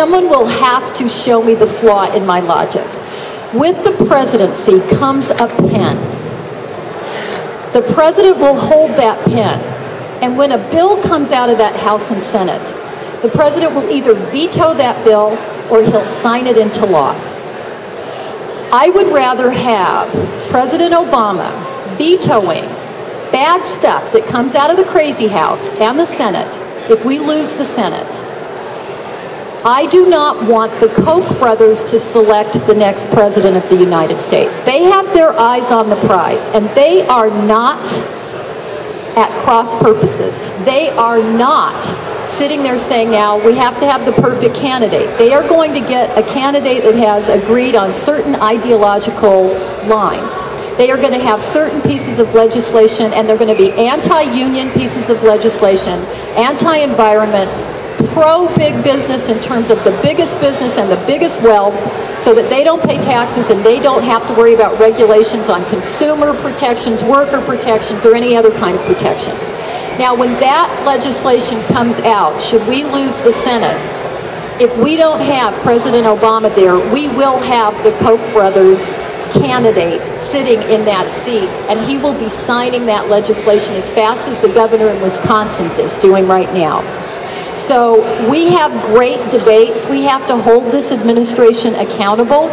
someone will have to show me the flaw in my logic. With the presidency comes a pen. The president will hold that pen, and when a bill comes out of that House and Senate, the president will either veto that bill or he'll sign it into law. I would rather have President Obama vetoing bad stuff that comes out of the crazy house and the Senate if we lose the Senate. I do not want the Koch brothers to select the next president of the United States. They have their eyes on the prize, and they are not at cross purposes. They are not sitting there saying, now, we have to have the perfect candidate. They are going to get a candidate that has agreed on certain ideological lines. They are going to have certain pieces of legislation, and they're going to be anti-union pieces of legislation, anti-environment, pro-big business in terms of the biggest business and the biggest wealth, so that they don't pay taxes and they don't have to worry about regulations on consumer protections, worker protections, or any other kind of protections. Now, when that legislation comes out, should we lose the Senate, if we don't have President Obama there, we will have the Koch brothers candidate sitting in that seat, and he will be signing that legislation as fast as the governor in Wisconsin is doing right now. So we have great debates. We have to hold this administration accountable,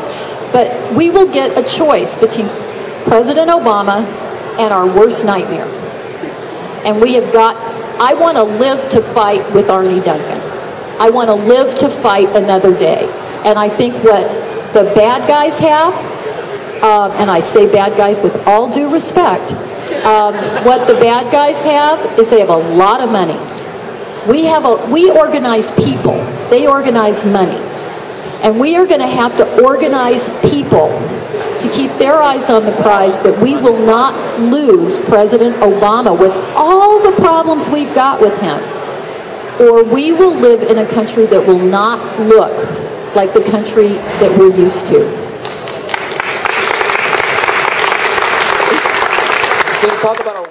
but we will get a choice between President Obama and our worst nightmare. And we have got, I want to live to fight with Arnie Duncan. I want to live to fight another day. And I think what the bad guys have, and I say bad guys with all due respect, what the bad guys have is they have a lot of money. We organize people. They organize money. And we are going to have to organize people to keep their eyes on the prize, that we will not lose President Obama with all the problems we've got with him. Or we will live in a country that will not look like the country that we're used to. So talk about our